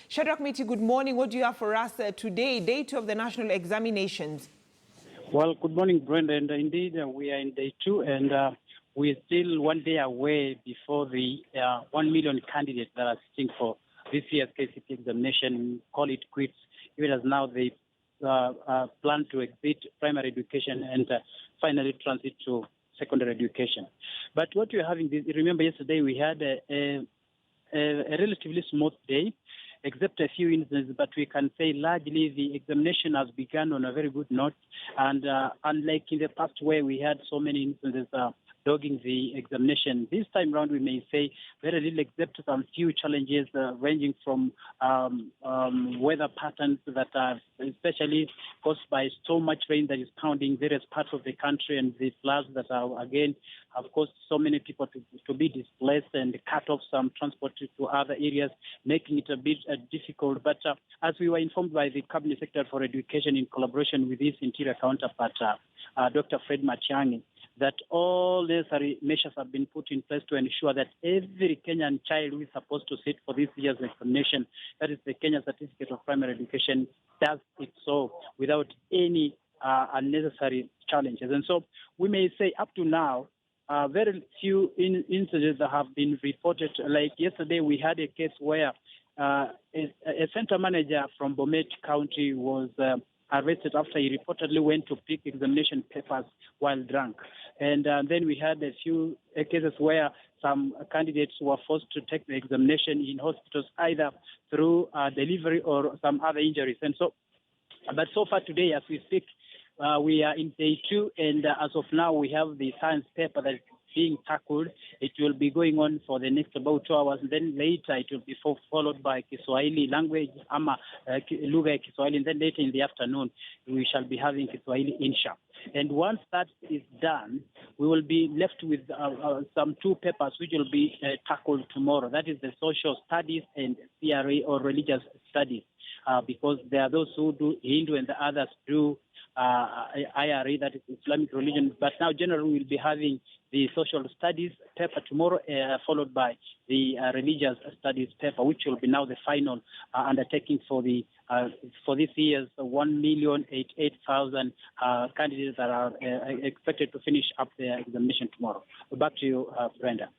Shadrach Miti, good morning. What do you have for us today, day 2 of the national examinations? Well, good morning, Brenda. And indeed, we are in day 2, and we're still one day away before the 1 million candidates that are sitting for this year's KCPE examination. Call it quits, even as now they plan to exit primary education and finally transit to secondary education. But what we're having, remember yesterday we had a relatively smooth day, except a few instances, but we can say largely the examination has begun on a very good note. And unlike in the past where we had so many instances dogging the examination, this time around we may say very little, except some few challenges ranging from weather patterns that are especially caused by so much rain that is pounding various parts of the country, and the floods that are again have caused so many people to be displaced and cut off some transport to other areas, making it a bit difficult. But as we were informed by the Cabinet Secretary for Education in collaboration with his interior counterpart, Dr. Fred Matiang'i, that all necessary measures have been put in place to ensure that every Kenyan child who is supposed to sit for this year's examination, that is the Kenya Certificate of Primary Education, does it so without any unnecessary challenges. And so we may say up to now, very few incidents that have been reported. Like yesterday, we had a case where a center manager from Bomet County was arrested after he reportedly went to pick examination papers while drunk. And then we had a few cases where some candidates were forced to take the examination in hospitals, either through delivery or some other injuries. And so, but so far today, as we speak, we are in day 2, and as of now, we have the science paper that is being tackled. It will be going on for the next about 2 hours, and then later it will be followed by Kiswahili language, lugha ya Kiswahili, and then later in the afternoon, we shall be having Kiswahili Insha. And once that is done, we will be left with some 2 papers which will be tackled tomorrow. That is the social studies and CRA or religious studies, because there are those who do Hindu and the others do IRA, that is Islamic religion. But now generally we'll be having the social studies paper tomorrow, followed by the religious studies paper, which will be now the final undertaking for the for this year's 1,088,000 candidates that are expected to finish up their examination tomorrow. Back to you, Brenda.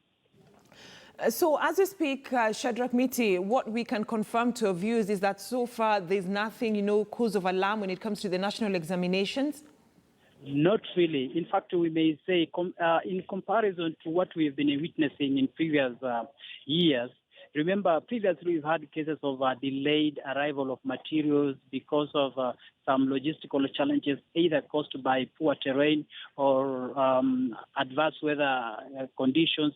So as we speak, Shadrach Miti, what we can confirm to our viewers is that so far there's nothing, cause of alarm when it comes to the national examinations? Not really. In fact, we may say in comparison to what we've been witnessing in previous years, remember, previously we've had cases of delayed arrival of materials because of some logistical challenges, either caused by poor terrain or adverse weather conditions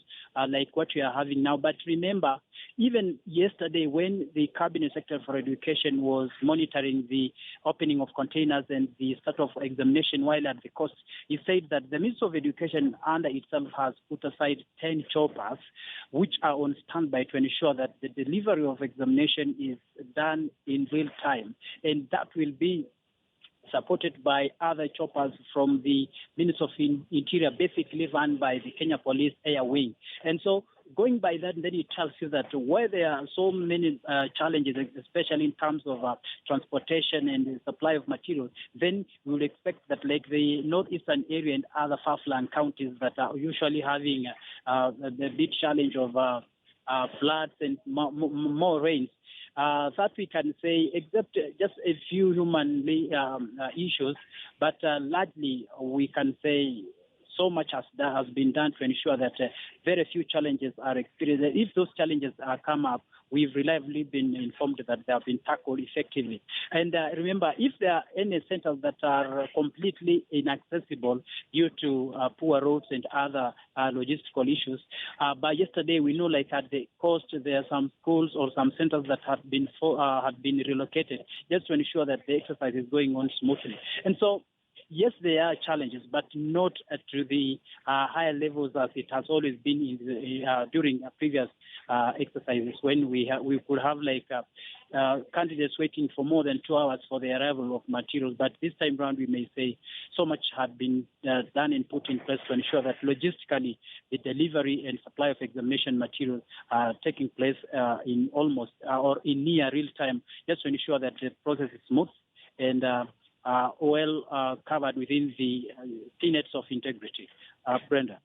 like what we are having now. But remember, even yesterday when the Cabinet Secretary for Education was monitoring the opening of containers and the start of examination while at the coast, he said that the Ministry of Education under itself has put aside 10 choppers which are on standby to ensure that the delivery of examination is done in real time. And that will be supported by other choppers from the Ministry of Interior, basically run by the Kenya Police Air Wing. And so going by that, then it tells you that where there are so many challenges, especially in terms of transportation and the supply of materials, then we would expect that like the northeastern area and other far-flung counties that are usually having the big challenge of floods and more rains, that we can say, except just a few human issues, but largely we can say so much has been done to ensure that very few challenges are experienced. If those challenges come up, we've reliably been informed that they have been tackled effectively. And remember, if there are any centers that are completely inaccessible due to poor roads and other logistical issues, by yesterday we know, like at the coast, there are some schools or some centers that have been relocated just to ensure that the exercise is going on smoothly. And so yes, there are challenges, but not to the higher levels as it has always been during previous exercises when we could have candidates waiting for more than 2 hours for the arrival of materials. But this time round, we may say so much had been done and put in place to ensure that logistically the delivery and supply of examination materials are taking place in almost or in near real time, just to ensure that the process is smooth and well covered within the tenets of integrity. Brenda.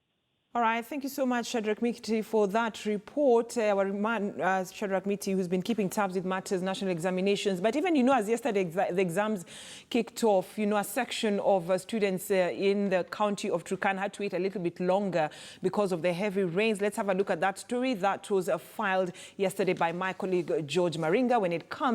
All right, thank you so much, Shadrach Miti, for that report. Our man, Shadrach Miti, who's been keeping tabs with matters national examinations. But even, as yesterday the exams kicked off, a section of students in the county of Turkana had to wait a little bit longer because of the heavy rains. Let's have a look at that story that was filed yesterday by my colleague George Maringa when it comes